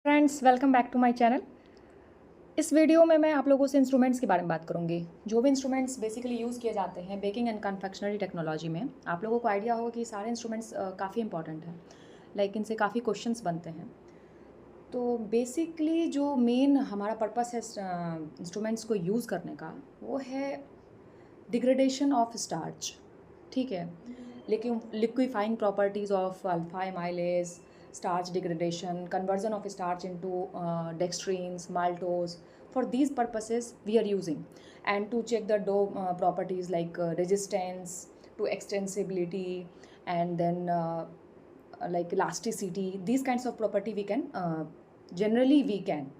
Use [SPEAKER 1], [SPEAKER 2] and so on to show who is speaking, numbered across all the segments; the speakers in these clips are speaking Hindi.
[SPEAKER 1] Friends, welcome back to my channel. इस वीडियो में मैं आप लोगों से इंस्ट्रूमेंट्स के बारे में बात करूंगी। जो भी इंस्ट्रूमेंट्स बेसिकली यूज़ किए जाते हैं बेकिंग एंड कन्फेक्शनरी टेक्नोलॉजी में, आप लोगों को आइडिया होगा कि सारे इंस्ट्रूमेंट्स काफ़ी इंपॉर्टेंट हैं। लाइक इनसे काफ़ी क्वेश्चंस बनते हैं। तो बेसिकली जो मेन हमारा पर्पस है इंस्ट्रूमेंट्स को यूज़ करने का, वो है डिग्रेडेशन ऑफ स्टार्च। ठीक है, लेकिन liquefying properties of alpha amylase, starch degradation, conversion of starch into dextrins, maltose. For these purposes, we are using, and to check the dough properties like resistance to extensibility, and then like elasticity. These kinds of property we can generally we can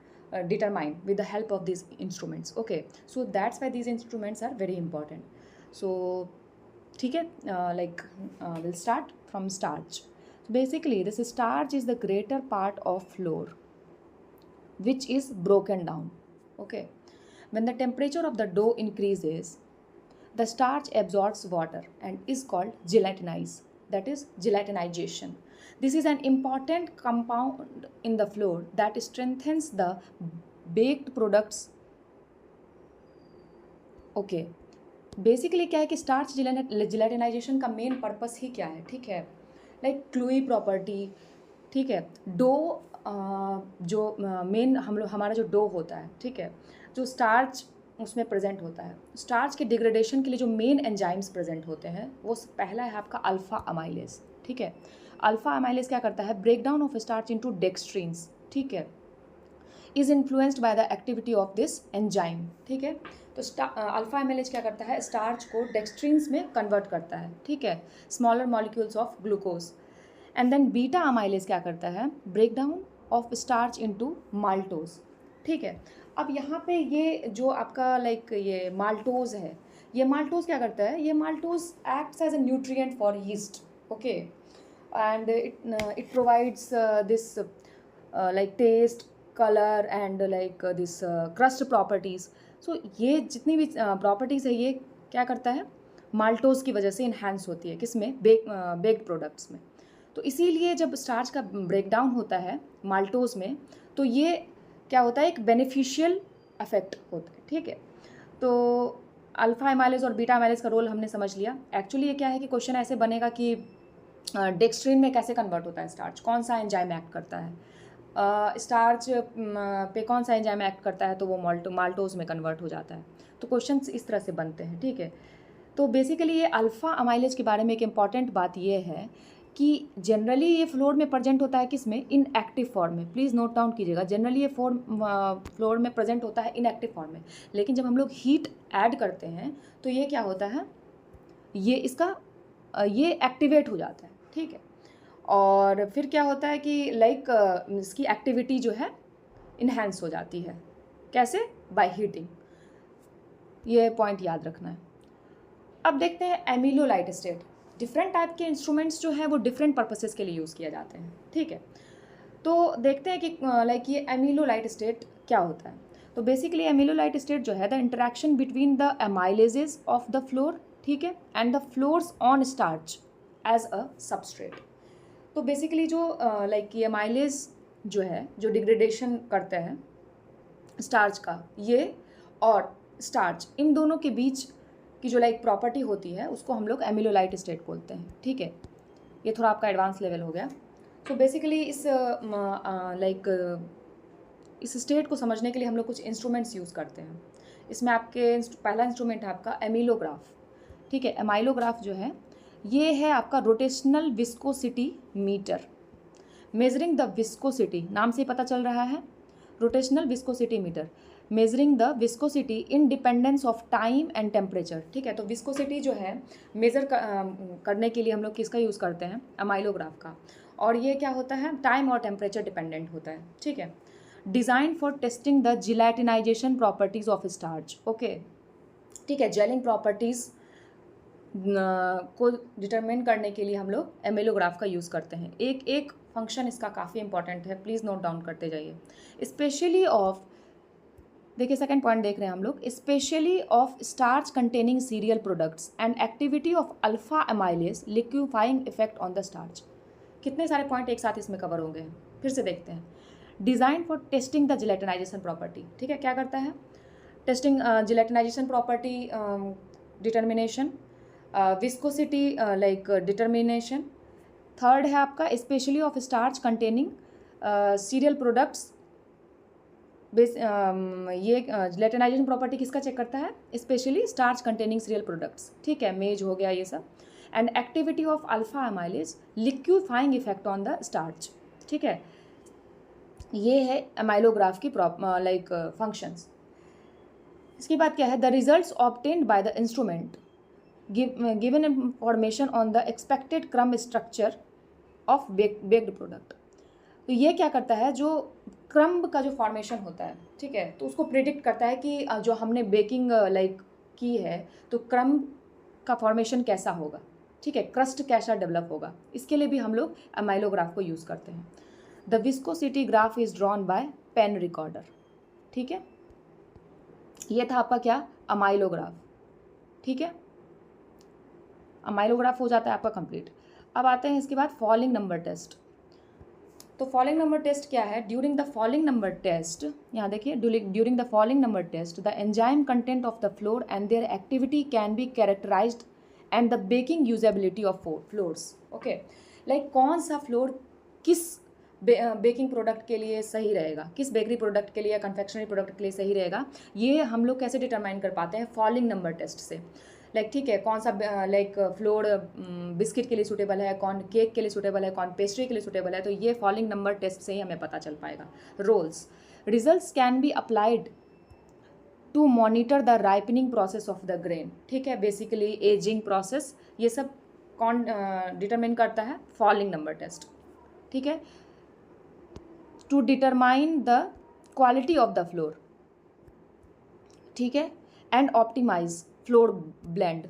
[SPEAKER 1] determine with the help of these instruments. Okay, so that's why these instruments are very important. So ठीक है, we'll start from starch. Basically, this starch is the greater part of flour which is broken down. Okay, when the temperature of the dough increases, the starch absorbs water and is called gelatinize, that is gelatinization. This is an important compound in the flour that strengthens the baked products. Okay, basically क्या है कि स्टार्च जिलेटिनाइजेशन का मेन पर्पस ही क्या है, ठीक है, लाइक क्लूई प्रॉपर्टी। ठीक है, डो जो मेन हम लोग हमारा जो डो होता है, ठीक है, जो स्टार्च उसमें प्रेजेंट होता है, स्टार्च के डिग्रेडेशन के लिए जो मेन एंजाइम्स प्रेजेंट होते हैं, वो पहला है आपका अल्फा अमाइलेज। ठीक है, अल्फा अमाइलेज क्या करता है, break down of starch into dextrins. ठीक है, is influenced by the activity of this enzyme. ठीक है, तो अल्फा एमाइलेज क्या करता है, स्टार्च को डेक्सट्रीन्स में कन्वर्ट करता है। ठीक है, smaller molecules of glucose. And then beta amylase क्या करता है, break down of starch into maltose. ठीक है, अब यहाँ पे ये जो आपका ये माल्टोज है, ये माल्टोज क्या करता है, ये maltose acts as a nutrient for yeast. Okay, and it provides this taste, colour and this crust properties. So ये जितनी भी प्रॉपर्टीज़ है, ये क्या करता है, माल्टोज की वजह से इन्हांस होती है, किस में, बेक्ड प्रोडक्ट्स में। तो इसीलिए जब स्टार्च का ब्रेकडाउन होता है माल्टोज में, तो ये क्या होता है, एक बेनिफिशियल इफेक्ट होता है। ठीक है, तो अल्फा एमाइलेज और बीटा एमाइलेज का रोल हमने समझ लिया। एक्चुअली ये क्या है कि क्वेश्चन ऐसे बनेगा कि डेक्सट्रीन में कैसे कन्वर्ट होता है स्टार्च, कौन सा एंजाइम एक्ट करता है, स्टार्च पे कौन सा एंजाइम एक्ट करता है, तो वो माल्टोज में कन्वर्ट हो जाता है। तो क्वेश्चंस इस तरह से बनते हैं। ठीक है, तो बेसिकली ये अल्फ़ा अमाइलेज के बारे में एक इम्पॉर्टेंट बात ये है कि जनरली ये फ्लोर में प्रेजेंट होता है, किस में, इन एक्टिव फॉर्म में। प्लीज़ नोट डाउन कीजिएगा, जनरली ये फ्लोर में प्रेजेंट होता है इन एक्टिव फॉर्म में। लेकिन जब हम लोग हीट ऐड करते हैं तो ये क्या होता है, ये ये एक्टिवेट हो जाता है। ठीक है, और फिर क्या होता है कि इसकी एक्टिविटी जो है इन्हेंस हो जाती है। कैसे, बाय हीटिंग। ये पॉइंट याद रखना है। अब देखते हैं एमिलोलाइट स्टेट। डिफरेंट टाइप के इंस्ट्रूमेंट्स जो है वो डिफरेंट पर्पसेस के लिए यूज़ किए जाते हैं। ठीक है, तो देखते हैं कि ये एमिलोलाइट स्टेट क्या होता है। तो बेसिकली एमिलोलाइट स्टेट जो है, the interaction between the amylases of the flour, ठीक है, and the flours on starch as a substrate. तो बेसिकली जो ये एमाइलेज जो है, जो डिग्रेडेशन करते हैं स्टार्च का, ये और स्टार्च, इन दोनों के बीच की जो प्रॉपर्टी होती है, उसको हम लोग एमिलोलाइट स्टेट बोलते हैं। ठीक है, ये थोड़ा आपका एडवांस लेवल हो गया। तो बेसिकली इस स्टेट को समझने के लिए हम लोग कुछ इंस्ट्रूमेंट्स यूज़ करते हैं। इसमें आपके पहला इंस्ट्रूमेंट है आपका एमिलोग्राफ। ठीक है, एमाइलोग्राफ जो है, ये है आपका rotational viscosity meter, measuring the viscosity, नाम से ही पता चल रहा है, rotational viscosity meter, measuring the viscosity in dependence of time and temperature. ठीक है, तो विस्कोसिटी जो है मेज़र करने के लिए हम लोग किसका यूज़ करते हैं, एमाइलोग्राफ का। और ये क्या होता है, टाइम और टेम्परेचर डिपेंडेंट होता है। ठीक है, design for testing the gelatinisation properties of starch. Okay, ठीक है, जेलिंग प्रॉपर्टीज़ को डिटरमिन करने के लिए हम लोग एमिलोग्राफ का यूज़ करते हैं। एक एक फंक्शन इसका काफ़ी इंपॉर्टेंट है, प्लीज़ नोट डाउन करते जाइए। स्पेशली ऑफ, देखिए सेकंड पॉइंट देख रहे हैं हम लोग, specially of starch containing cereal products and activity of alpha amylase liquefying effect on the starch. कितने सारे पॉइंट एक साथ इसमें कवर होंगे, फिर से देखते हैं। Design for testing the gelatinisation property, ठीक है, क्या करता है, testing gelatinisation property determination, viscosity like determination. Third है आपका specially of starch containing cereal products. ये जिलेटिनाइजेशन प्रॉपर्टी किसका चेक करता है, specially starch containing cereal products, ठीक है, मेज हो गया ये सब। And activity of alpha amylase liquefying effect on the starch, ठीक है, ये है एमाइलोग्राफ की लाइक फंक्शंस। इसके बाद क्या है, the results obtained by the instrument given information on the expected क्रम स्ट्रक्चर ऑफ बेक्ड प्रोडक्ट। तो ये क्या करता है, जो क्रम्ब का जो फॉर्मेशन होता है, ठीक है, तो उसको प्रिडिक्ट करता है कि जो हमने बेकिंग लाइक की है तो क्रम्ब का फॉर्मेशन कैसा होगा, ठीक है, क्रस्ट कैसा डेवलप होगा, इसके लिए भी हम लोग एमाइलोग्राफ को यूज़ करते हैं। The viscosity graph is drawn by pen recorder, ठीक है, ये था आपका क्या, अमाइलोग्राफ, ठीक है, अमाइलोग्राफ हो जाता है आपका कंप्लीट। अब आते हैं इसके बाद फॉलिंग नंबर टेस्ट। तो फॉलिंग नंबर टेस्ट क्या है, during the falling number test, यहाँ देखिए, during the falling number test the enzyme content of the flour and their activity can be characterized and the baking usability of flours, okay, like कौन सा फ्लोर किस बेकिंग प्रोडक्ट के लिए सही रहेगा, किस बेकरी प्रोडक्ट के लिए या कन्फेक्शनरी प्रोडक्ट के लिए सही रहेगा, ये हम लोग कैसे डिटरमाइन कर पाते हैं, फॉलिंग नंबर टेस्ट से। लाइक ठीक है, कौन सा लाइक फ्लोर बिस्किट के लिए सूटेबल है, कौन केक के लिए सूटेबल है, कौन पेस्ट्री के लिए सूटेबल है, तो ये फॉलिंग नंबर टेस्ट से ही हमें पता चल पाएगा। Rolls, results can be applied to monitor the ripening process of the grain, ठीक है, बेसिकली एजिंग प्रोसेस, ये सब कौन डिटरमाइन करता है, फॉलिंग नंबर टेस्ट, ठीक है, to determine the quality of the flour, ठीक है, and optimize flour blend,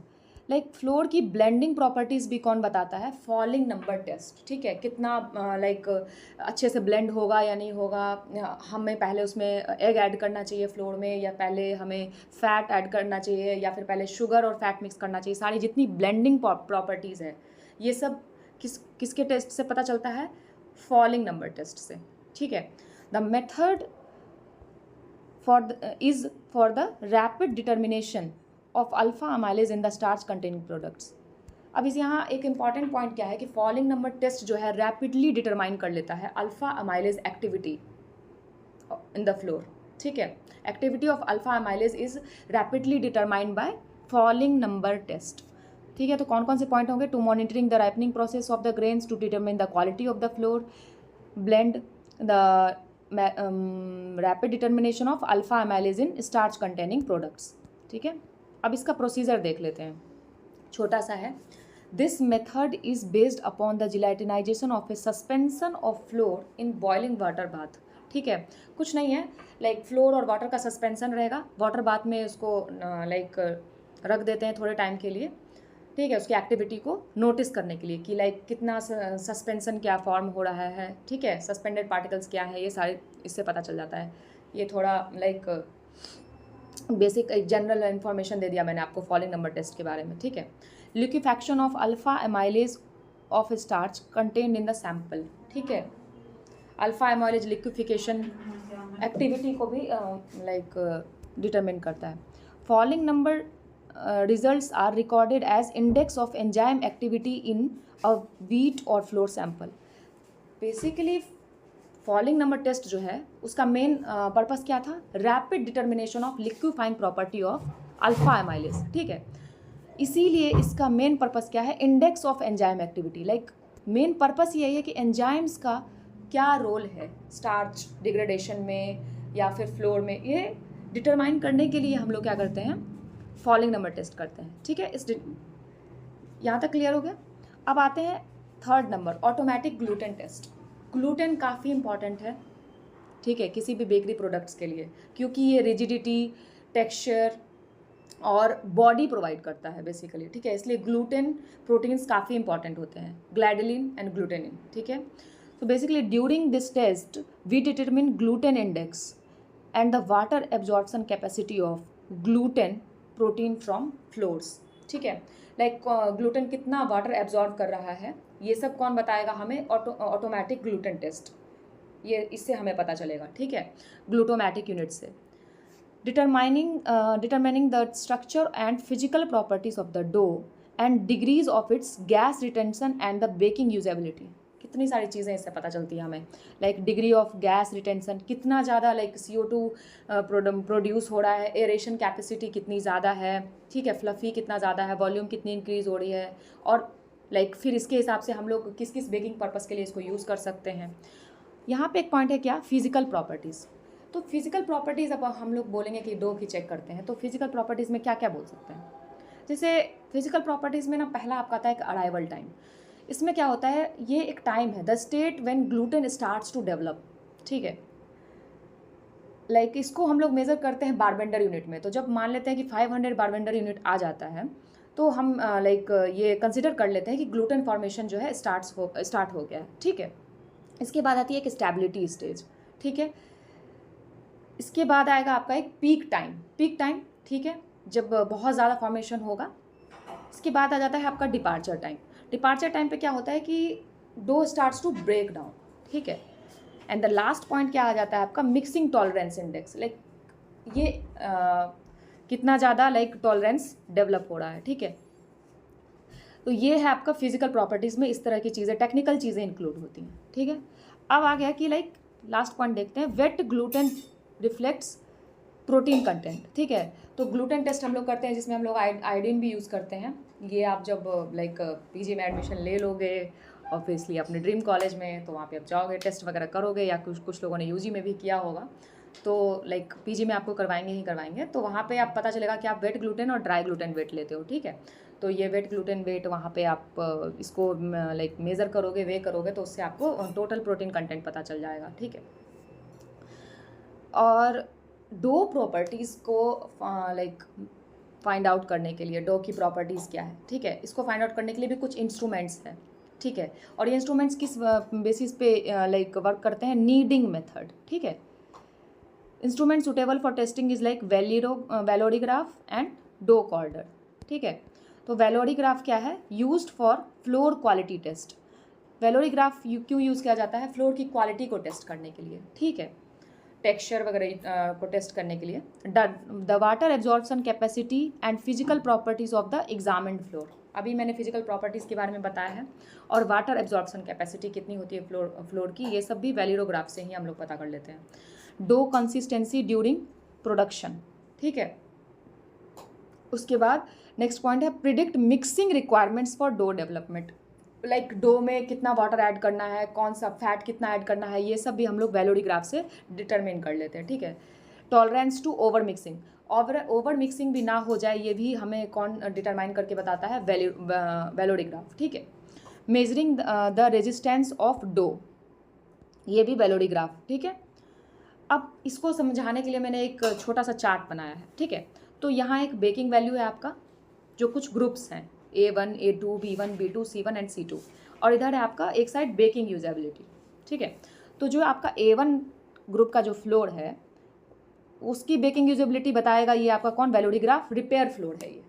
[SPEAKER 1] like flour की ब्लेंडिंग प्रॉपर्टीज़ भी कौन बताता है, फॉलिंग नंबर टेस्ट, ठीक है, कितना लाइक अच्छे से ब्लेंड होगा या नहीं होगा, हमें पहले उसमें एग ऐड करना चाहिए फ्लोर में, या पहले हमें फैट ऐड करना चाहिए, या फिर पहले शुगर और फैट मिक्स करना चाहिए, सारी जितनी ब्लेंडिंग प्रॉपर्टीज़ है ये सब किसके टेस्ट से पता चलता है, फॉलिंग नंबर टेस्ट से, ठीक है। The method is for the rapid determination of alpha amylase in the starch containing products। अब इस यहाँ एक इम्पॉर्टेंट पॉइंट क्या है कि फॉलिंग नंबर टेस्ट जो है रैपिडली डिटरमाइन कर लेता है alpha amylase activity in the flour, ठीक है, activity of alpha amylase is rapidly determined by falling number test, ठीक है। तो कौन कौन से पॉइंट होंगे, to monitoring the ripening process of the grains, to determine the quality of the flour blend, the rapid determination of alpha amylase in starch containing products, ठीक है। अब इसका प्रोसीजर देख लेते हैं, छोटा सा है। This method is based upon the gelatinisation of A suspension of floor in boiling water bath, ठीक है, कुछ नहीं है, लाइक फ्लोर और वाटर का सस्पेंशन रहेगा, वाटर बाथ में उसको लाइक रख देते हैं थोड़े टाइम के लिए, ठीक है, उसकी एक्टिविटी को नोटिस करने के लिए कि लाइक कितना सस्पेंशन क्या फॉर्म हो रहा है, ठीक है, सस्पेंडेड पार्टिकल्स क्या है, ये सारे इससे पता चल जाता है। ये थोड़ा लाइक बेसिक एक जनरल इन्फॉर्मेशन दे दिया मैंने आपको फॉलिंग नंबर टेस्ट के बारे में, ठीक है। Liquefaction of alpha amylase of starch contained in the sample, ठीक है, अल्फा एमाइलेज लिक्विफिकेशन एक्टिविटी को भी लाइक डिटरमिन करता है। Falling number results are recorded as index of enzyme activity in a wheat or flour sample। Basically falling number test जो है उसका मेन पर्पस क्या था, rapid determination of liquefying property of alpha amylase, ठीक है, इसीलिए इसका मेन पर्पस क्या है, index of enzyme activity, like main purpose यही है कि एंजाइम्स का क्या रोल है स्टार्च डिग्रेडेशन में या फिर फ्लोर में, ये डिटरमाइन करने के लिए हम लोग क्या करते हैं, फॉलिंग नंबर टेस्ट करते हैं, ठीक है। इस यहाँ तक क्लियर हो गया। अब आते हैं third number, automatic gluten test. Gluten काफ़ी इंपॉर्टेंट है, ठीक है, किसी भी बेकरी प्रोडक्ट्स के लिए, क्योंकि ये रिजिडिटी, टेक्सचर और बॉडी प्रोवाइड करता है बेसिकली, ठीक है, इसलिए ग्लूटेन प्रोटीन्स काफ़ी इंपॉर्टेंट होते हैं, ग्लाइडेलिन एंड ग्लूटेनिन, ठीक है। तो basically during this test we determine gluten index and the water absorption capacity of gluten protein from flours, ठीक है, लाइक ग्लूटेन कितना वाटर एब्जॉर्ब कर रहा है, ये सब कौन बताएगा हमें, ऑटोमेटिक ग्लूटेन टेस्ट, ये इससे हमें पता चलेगा, ठीक है, ग्लूटोमेटिक यूनिट से। Determining the structure and physical properties of the dough and degrees of its gas retention and the baking usability. कितनी सारी चीज़ें इससे पता चलती है हमें, like degree of gas retention, कितना ज़्यादा लाइक CO2 प्रोड्यूस हो रहा है, एरेशन कैपेसिटी कितनी ज़्यादा है, ठीक है, फ्लफ़ी कितना ज़्यादा है, वॉल्यूम कितनी इंक्रीज़ हो रही है, और लाइक फिर इसके हिसाब से हम लोग किस किस बेकिंग पर्पज़ के लिए इसको यूज़ कर सकते हैं। यहाँ पे एक पॉइंट है क्या, फिजिकल प्रॉपर्टीज़। तो फिजिकल प्रॉपर्टीज़ अब हम लोग बोलेंगे कि डो की चेक करते हैं, तो फिजिकल प्रॉपर्टीज़ में क्या क्या बोल सकते हैं। जैसे फिजिकल प्रॉपर्टीज़ में ना पहला आपका आता है एक अराइवल टाइम। इसमें क्या होता है, ये एक टाइम है, the state when gluten starts to develop, ठीक है। लाइक इसको हम लोग मेज़र करते हैं बारबेंडर यूनिट में। तो जब मान लेते हैं कि 500 बारबेंडर यूनिट आ जाता है, तो हम लाइक ये कंसिडर कर लेते हैं कि ग्लूटेन फॉर्मेशन जो है स्टार्ट हो गया है, ठीक है। इसके बाद आती है एक स्टेबिलिटी स्टेज, ठीक है। इसके बाद आएगा आपका एक पीक टाइम, ठीक है, जब बहुत ज़्यादा फॉर्मेशन होगा। इसके बाद आ जाता है आपका डिपार्चर टाइम पे क्या होता है कि dough starts to break down, ठीक है। एंड द लास्ट पॉइंट क्या आ जाता है आपका, मिक्सिंग टॉलरेंस इंडेक्स, लाइक ये कितना ज़्यादा लाइक टॉलरेंस डेवलप हो रहा है, ठीक है। तो ये है आपका फिजिकल प्रॉपर्टीज़ में इस तरह की चीज़ें, टेक्निकल चीज़ें इंक्लूड होती हैं, ठीक है। अब आ गया कि लाइक लास्ट पॉइंट देखते हैं, wet gluten reflects protein content, ठीक है। तो ग्लूटेन टेस्ट हम लोग करते हैं जिसमें हम लोग आयोडीन भी यूज़ करते हैं। ये आप जब लाइक PG में एडमिशन ले लोगे ऑब्वियसली अपने ड्रीम कॉलेज में, तो वहाँ पे आप जाओगे, टेस्ट वगैरह करोगे, या कुछ लोगों ने UG में भी किया होगा, तो लाइक PG में आपको करवाएंगे। तो वहाँ पे आप पता चलेगा कि आप वेट ग्लूटेन और ड्राई ग्लूटेन वेट लेते हो, ठीक है। तो ये वेट ग्लूटेन वेट वहाँ पे आप इसको लाइक मेज़र करोगे, वे करोगे, तो उससे आपको टोटल प्रोटीन कंटेंट पता चल जाएगा, ठीक है। और डो प्रॉपर्टीज़ को लाइक फाइंड आउट करने के लिए, डो की प्रॉपर्टीज़ क्या है, ठीक है, इसको फाइंड आउट करने के लिए भी कुछ इंस्ट्रूमेंट्स हैं, ठीक है। और ये इंस्ट्रूमेंट्स किस बेसिस पे लाइक वर्क करते हैं, नीडिंग मेथड, ठीक है। Instrument suitable for testing is like valorigraph and dough corder, ठीक है। तो वेलोरीग्राफ क्या है, used for flour quality test. Valorigraph क्यों यूज़ किया जाता है, फ्लोर की क्वालिटी को टेस्ट करने के लिए, ठीक है, टेक्सचर वगैरह को टेस्ट करने के लिए। The water absorption capacity and physical properties of the examined floor, अभी मैंने फिजिकल प्रॉपर्टीज़ के बारे में बताया है, और वाटर एब्जॉर्प्शन कैपेसिटी कितनी होती है फ्लोर की, ये सब भी वेलोरीग्राफ से ही हम लोग पता कर लेते हैं। डो कंसिस्टेंसी ड्यूरिंग प्रोडक्शन, ठीक है। उसके बाद नेक्स्ट पॉइंट है predict mixing requirements for dough development, like dough में कितना वाटर ऐड करना है, कौन सा फैट कितना ऐड करना है, ये सब भी हम लोग वेलोरीग्राफ से डिटरमिन कर लेते हैं, ठीक है। Tolerance to over mixing, over mixing भी ना हो जाए, ये भी हमें कौन डिटरमाइन करके बताता है, वेलोरीग्राफ, ठीक है। Measuring the resistance of dough, ये भी वेलोरीग्राफ, ठीक है। अब इसको समझाने के लिए मैंने एक छोटा सा चार्ट बनाया है, ठीक है। तो यहाँ एक बेकिंग वैल्यू है आपका, जो कुछ ग्रुप्स हैं, A1, A2, B1, B2, C1 and C2, और इधर है आपका एक साइड बेकिंग यूजेबिलिटी, ठीक है। तो जो आपका A1 ग्रुप का जो फ्लोर है, उसकी बेकिंग यूजेबिलिटी बताएगा ये आपका कौन, वेलोरीग्राफ, रिपेयर फ्लोर है ये,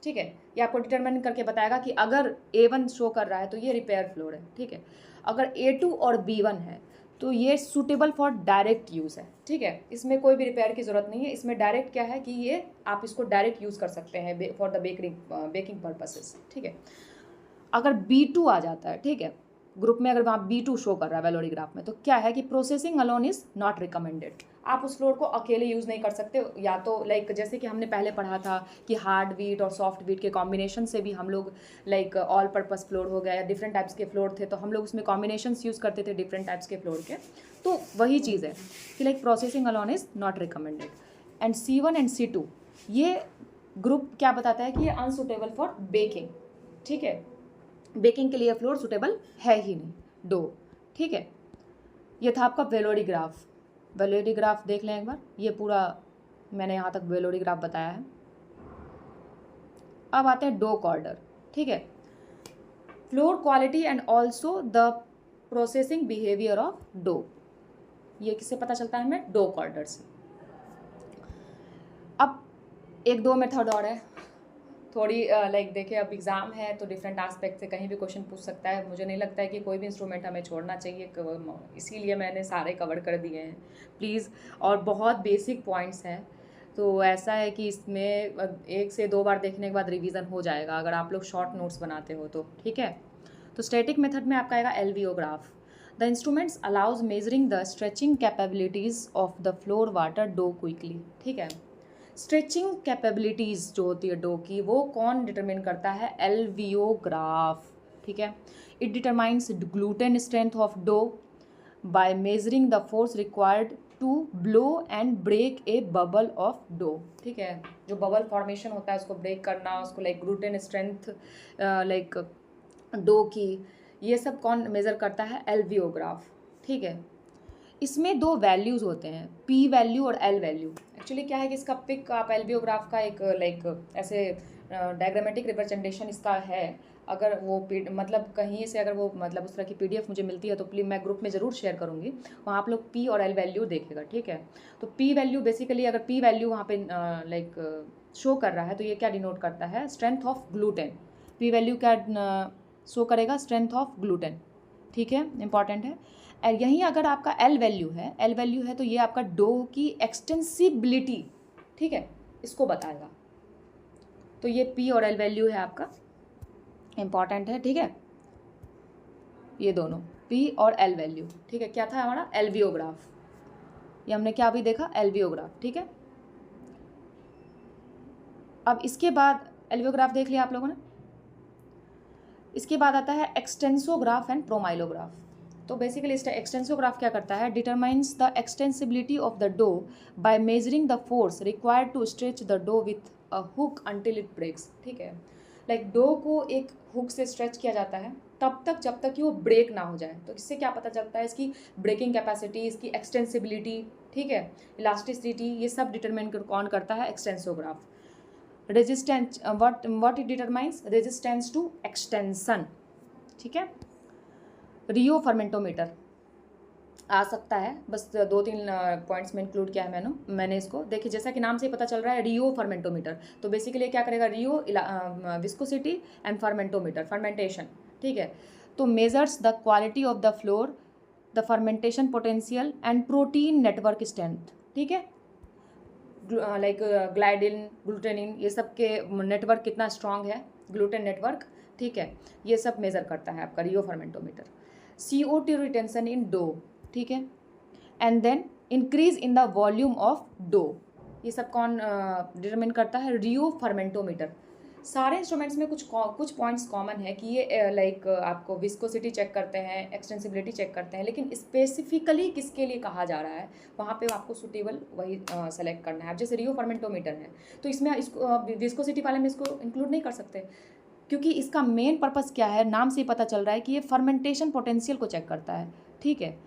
[SPEAKER 1] ठीक है। ये आपको डिटरमाइन करके बताएगा कि अगर A1 शो कर रहा है तो ये रिपेयर फ्लोर है, ठीक है। अगर A2 और B1 है तो ये सूटेबल फॉर डायरेक्ट यूज़ है, ठीक है। इसमें कोई भी रिपेयर की ज़रूरत नहीं है, इसमें डायरेक्ट क्या है कि ये आप इसको डायरेक्ट यूज़ कर सकते हैं फॉर द बेकिंग पर्पसेस, ठीक है। अगर B2 आ जाता है, ठीक है, ग्रुप में अगर वहाँ B2 शो कर रहा है वेलोरीग्राफ में, तो क्या है कि processing alone is not recommended. आप उस फ्लोर को अकेले यूज़ नहीं कर सकते, या तो लाइक जैसे कि हमने पहले पढ़ा था कि हार्ड वीट और सॉफ्ट वीट के कॉम्बिनेशन से भी हम लोग लाइक ऑल पर्पस फ्लोर हो गया, या डिफरेंट टाइप्स के फ्लोर थे, तो हम लोग उसमें कॉम्बिनेशंस यूज़ करते थे डिफरेंट टाइप्स के फ्लोर के। तो वही चीज़ है कि like processing alone is not recommended. And C1 and C2 ये ग्रुप क्या बताता है कि ये अनसुटेबल फॉर बेकिंग, ठीक है। बेकिंग के लिए फ्लोर सुटेबल है ही नहीं, डो, ठीक है। ये था आपका वेलोरीग्राफ। वेलोरीग्राफ देख लें एक बार, ये पूरा मैंने यहाँ तक वेलोरीग्राफ बताया है। अब आते हैं डो कॉर्डर, ठीक है। Flour quality and also the processing behaviour of dough, ये किससे पता चलता है हमें, डो कॉर्डर से। अब एक दो मेथड और है, थोड़ी लाइक देखिए अब एग्ज़ाम है तो डिफरेंट एस्पेक्ट से कहीं भी क्वेश्चन पूछ सकता है। मुझे नहीं लगता है कि कोई भी इंस्ट्रूमेंट हमें छोड़ना चाहिए, इसीलिए मैंने सारे कवर कर दिए हैं प्लीज़। और बहुत बेसिक पॉइंट्स हैं, तो ऐसा है कि इसमें 1 से 2 बार देखने के बाद रिवीजन हो जाएगा अगर आप लोग शॉर्ट नोट्स बनाते हो तो, ठीक है। तो स्टैटिक मेथड में आपका आएगा alveograph. The instruments allows measuring the stretching capabilities of the flour water dough quickly, ठीक है। स्ट्रेचिंग कैपेबिलिटीज़ जो होती है डो की, वो कौन डिटरमिन करता है? एलवीओ ग्राफ, ठीक है। It determines gluten strength of dough by measuring the force required to blow and break a bubble of dough, ठीक है। जो बबल फॉर्मेशन होता है उसको ब्रेक करना, उसको like gluten strength like dough की, ये सब कौन मेज़र करता है? एलवीओ ग्राफ, ठीक है। इसमें 2 वैल्यूज़ होते हैं, पी वैल्यू और एल वैल्यू। एक्चुअली क्या है कि इसका पिक आप एलवीओ ग्राफ का एक लाइक ऐसे डायग्रामेटिक रिप्रेजेंटेशन इसका है। अगर वो मतलब कहीं से अगर वो मतलब उस तरह की पीडीएफ मुझे मिलती है तो प्लीज़ मैं ग्रुप में ज़रूर शेयर करूँगी, वहाँ आप लोग पी और एल वैल्यू देखेगा, ठीक है। तो पी वैल्यू बेसिकली अगर पी वैल्यू वहाँ पे लाइक शो कर रहा है तो ये क्या डिनोट करता है? Strength of gluten. P value क्या शो करेगा? स्ट्रेंथ ऑफ ग्लूटेन, ठीक है, इंपॉर्टेंट है। और यहीं अगर आपका एल वैल्यू है तो ये आपका डो की एक्सटेंसिबिलिटी, ठीक है, इसको बताएगा। तो ये पी और एल वैल्यू है आपका, इंपॉर्टेंट है, ठीक है। ये दोनों पी और एल वैल्यू, ठीक है। क्या था हमारा? एलवीओ ग्राफ। ये हमने क्या अभी देखा? एलवीओ ग्राफ, ठीक है। अब इसके बाद एलवीओ ग्राफ देख लिया आप लोगों ने। इसके बाद आता है एक्सटेंसोग्राफ एंड प्रोमाइलोग्राफ। तो बेसिकली एक्सटेंसोग्राफ क्या करता है? Determines the extensibility of the dough by measuring the force required to stretch the dough with a hook until it breaks, ठीक है। लाइक डो को एक हुक से स्ट्रेच किया जाता है तब तक जब तक कि वो ब्रेक ना हो जाए। तो इससे क्या पता चलता है? इसकी ब्रेकिंग कैपेसिटी, इसकी एक्सटेंसिबिलिटी, ठीक है, इलास्टिसिटी, ये सब डिटरमाइन कौन करता है? Extensograph. Resistance what it determines? Resistance to extension, ठीक है। रियो फर्मेंटोमीटर आ सकता है, बस 2-3 पॉइंट्स में इंक्लूड किया है मैंने इसको। देखिए जैसा कि नाम से ही पता चल रहा है, रियो फर्मेंटोमीटर। तो बेसिकली क्या करेगा? रियो विस्कोसिटी एंड फर्मेंटेशन, ठीक है। तो measures the quality of the floor, the fermentation potential and protein network strength, ठीक है। लाइक ग्लाइडिन, ग्लूटेनिन, ये सब के नेटवर्क कितना स्ट्रांग है, ग्लूटेन नेटवर्क, ठीक है। ये सब मेज़र करता है आपका रियो फर्मेंटोमीटर। CO2 रिटेंशन इन डो, ठीक है। And then increase in the volume of dough, ये सब कौन डिटरमिन करता है? रियो फर्मेंटोमीटर। सारे इंस्ट्रूमेंट्स में कुछ पॉइंट्स कॉमन है कि ये लाइक आपको विस्कोसिटी चेक करते हैं, एक्सटेंसिबिलिटी चेक करते हैं, लेकिन स्पेसिफिकली किसके लिए कहा जा रहा है वहाँ पे आपको सुटेबल वही सेलेक्ट करना है। अब जैसे रियो फर्मेंटोमीटर है तो इसमें इसको विस्कोसिटी वाले में इसको इंक्लूड नहीं कर सकते, क्योंकि इसका मेन पर्पस क्या है? नाम से ही पता चल रहा है कि ये फर्मेंटेशन पोटेंशियल को चेक करता है, ठीक है।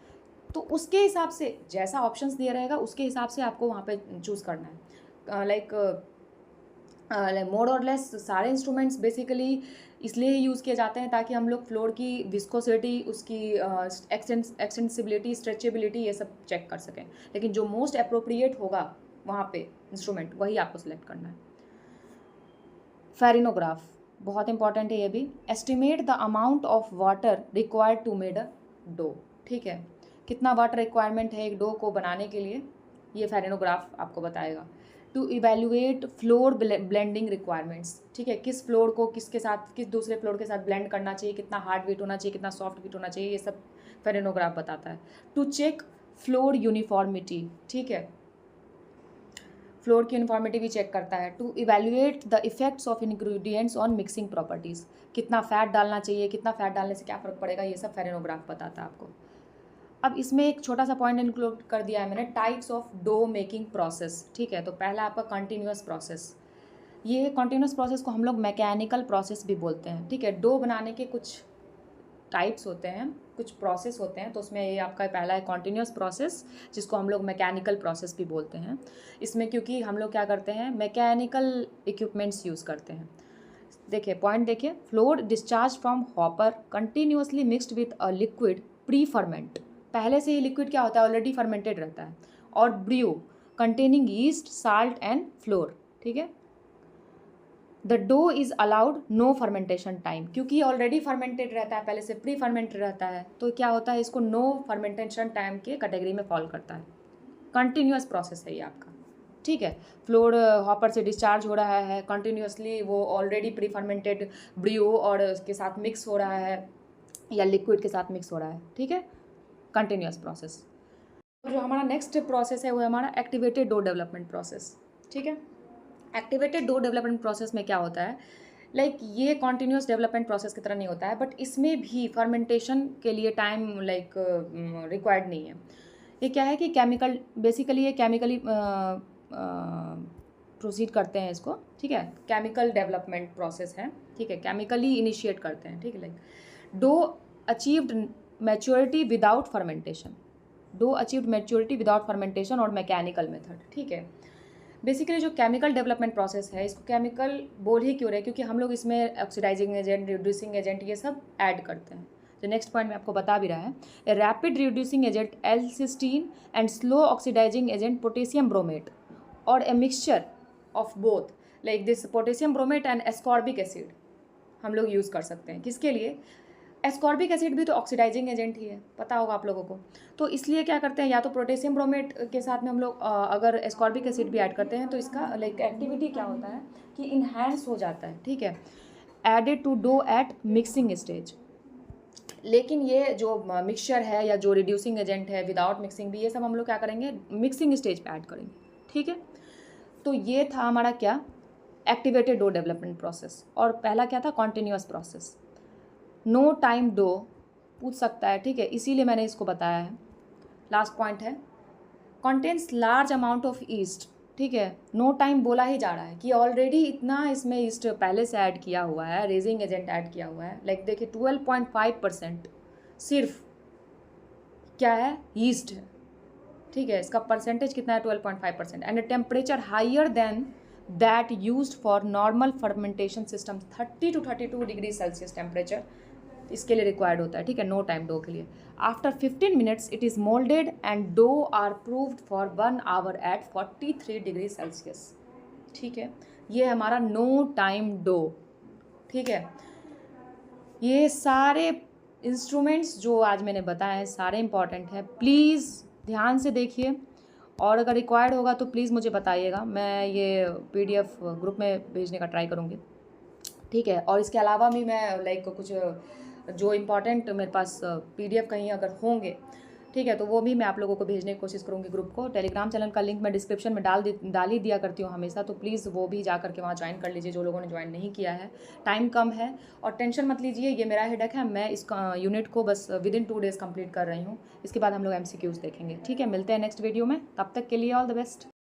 [SPEAKER 1] तो उसके हिसाब से जैसा ऑप्शंस दिया रहेगा उसके हिसाब से आपको वहाँ पे चूज़ करना है। लाइक मोर और लेस सारे इंस्ट्रूमेंट्स बेसिकली इसलिए यूज़ किए जाते हैं ताकि हम लोग फ्लोर की विस्कोसिटी, उसकी एक्सटेंसिबिलिटी, स्ट्रेचेबिलिटी, ये सब चेक कर सकें। लेकिन जो मोस्ट अप्रोप्रिएट होगा वहाँ पे इंस्ट्रूमेंट, वही आपको सेलेक्ट करना है। फेरिनोग्राफ बहुत इंपॉर्टेंट है ये भी। Estimate the amount of water required to made a dough, ठीक है। कितना वाटर रिक्वायरमेंट है एक डो को बनाने के लिए, ये फेरिनोग्राफ आपको बताएगा। To evaluate flour blending requirements, ठीक है। किस फ्लोर को किसके साथ, किस दूसरे फ्लोर के साथ ब्लेंड करना चाहिए, कितना हार्ड वेट होना चाहिए, कितना सॉफ्ट वेट होना चाहिए, ये सब फेरिनोग्राफ बताता है। टू चेक फ्लोर यूनिफॉर्मिटी, ठीक है, फ्लोर की यूनिफॉर्मिटी भी चेक करता है। To evaluate the effects of ingredients on mixing properties, कितना फ़ैट डालना चाहिए, कितना फ़ैट डालने से क्या फ़र्क पड़ेगा, ये सब फेरिनोग्राफ बताता है आपको। अब इसमें एक छोटा सा पॉइंट इंक्लूड कर दिया है मैंने, types of dough making process, ठीक है। तो पहला आपका कंटिन्यूस प्रोसेस। ये कंटिन्यूस प्रोसेस को हम लोग मैकेनिकल प्रोसेस भी बोलते हैं, ठीक है। डो बनाने के कुछ टाइप्स होते हैं, कुछ प्रोसेस होते हैं, तो उसमें ये आपका पहला है कॉन्टीन्यूस प्रोसेस, जिसको हम लोग मैकेनिकल प्रोसेस भी बोलते हैं। इसमें क्योंकि हम लोग क्या करते हैं, मैकेनिकल इक्विपमेंट्स यूज़ करते हैं। देखिए पॉइंट देखिए, floor discharge from hopper continuously mixed with a liquid pre ferment, पहले से ही लिक्विड क्या होता है, ऑलरेडी फर्मेंटेड रहता है। और brew containing yeast, salt and flour, ठीक है। The dough is allowed no fermentation time, क्योंकि ये ऑलरेडी फर्मेंटेड रहता है, पहले से प्री फर्मेंटेड रहता है, तो क्या होता है, इसको नो फर्मेंटेशन टाइम के कैटेगरी में फॉल करता है। कंटिन्यूस प्रोसेस है ये आपका, ठीक है। फ्लोर हॉपर से डिस्चार्ज हो रहा है कंटिन्यूसली, वो ऑलरेडी प्री फर्मेंटेड ब्रियो और उसके साथ मिक्स हो रहा है या लिक्विड के साथ मिक्स हो रहा है, ठीक है, कंटिन्यूस प्रोसेस। जो हमारा नेक्स्ट प्रोसेस है वो है हमारा एक्टिवेटेड डो डेवलपमेंट प्रोसेस, ठीक है। एक्टिवेटेड डो डेवलपमेंट प्रोसेस में क्या होता है, ये कॉन्टिन्यूस डेवलपमेंट प्रोसेस की तरह नहीं होता है, बट इसमें भी फर्मेंटेशन के लिए टाइम रिक्वायर्ड नहीं है। ये क्या है कि केमिकल, बेसिकली ये केमिकली प्रोसीड करते हैं इसको, ठीक है, केमिकल डेवलपमेंट प्रोसेस है, ठीक है, केमिकली इनिशिएट करते हैं, ठीक है। Dough achieved maturity without fermentation, dough achieved maturity without fermentation और मैकेनिकल मेथड, ठीक है। बेसिकली जो केमिकल डेवलपमेंट प्रोसेस है, इसको केमिकल बोल ही क्यों रहे, क्योंकि हम लोग इसमें ऑक्सीडाइजिंग एजेंट, रिड्यूसिंग एजेंट, ये सब ऐड करते हैं। जो नेक्स्ट पॉइंट में आपको बता भी रहा है, a rapid reducing agent L cysteine and slow oxidising agent potassium bromate और a mixture of both like this potassium bromate and ascorbic acid हम लोग यूज़ कर सकते हैं। किसके लिए? एस्कॉर्बिक एसिड भी तो ऑक्सीडाइजिंग एजेंट ही है, पता होगा आप लोगों को। तो इसलिए क्या करते हैं, या तो पोटेशियम ब्रोमेट के साथ में हम लोग अगर एस्कॉर्बिक एसिड भी ऐड करते हैं तो इसका एक्टिविटी क्या होता है कि इन्हांस हो जाता है, ठीक है, added to dough at mixing stage. लेकिन ये जो मिक्सचर है या जो रिड्यूसिंग एजेंट है विदाउट मिक्सिंग भी, ये सब हम लोग क्या करेंगे, मिक्सिंग स्टेज पे ऐड करेंगे, ठीक है। तो ये था हमारा क्या, एक्टिवेटेड डो डेवलपमेंट प्रोसेस। और पहला क्या था, continuous process. No time dough पूछ सकता है, ठीक है, इसीलिए मैंने इसको बताया है। लास्ट पॉइंट है, contains large amount of east, ठीक है। नो टाइम बोला ही जा रहा है कि ऑलरेडी इतना इसमें ईस्ट पहले से ऐड किया हुआ है, रेजिंग एजेंट ऐड किया हुआ है। देखिए 12.5% सिर्फ क्या है, ईस्ट है, ठीक है। इसका परसेंटेज कितना है, 12.5%। And temperature higher than that used for normal fermentation system, 30 to 32 degree Celsius temperature इसके लिए रिक्वायर्ड होता है, ठीक है, नो टाइम डो के लिए। After 15 minutes it is moulded and dough are proved for 1 hour at 43 degree Celsius, ठीक है। ये हमारा नो टाइम डो, ठीक है। ये सारे इंस्ट्रूमेंट्स जो आज मैंने बताए हैं सारे इंपॉर्टेंट है, प्लीज़ ध्यान से देखिए, और अगर रिक्वायर्ड होगा तो प्लीज़ मुझे बताइएगा, मैं ये PDF ग्रुप में भेजने का ट्राई करूँगी, ठीक है। और इसके अलावा भी मैं कुछ जो इम्पॉर्टेंट मेरे पास PDF कहीं अगर होंगे, ठीक है, तो वो भी मैं आप लोगों को भेजने की कोशिश करूँगी ग्रुप को। टेलीग्राम चैनल का लिंक मैं डिस्क्रिप्शन में डाल ही दिया करती हूँ हमेशा, तो प्लीज़ वो भी जा करके वहाँ ज्वाइन कर लीजिए जो लोगों ने ज्वाइन नहीं किया है। टाइम कम है और टेंशन मत लीजिए, ये मेरा हेडेक है, मैं इस यूनिट को बस विदिन 2 डेज़ कंप्लीट कर रही हूँ। इसके बाद हम लोग MCQs देखेंगे, ठीक है। मिलते हैं नेक्स्ट वीडियो में, तब तक के लिए ऑल द बेस्ट।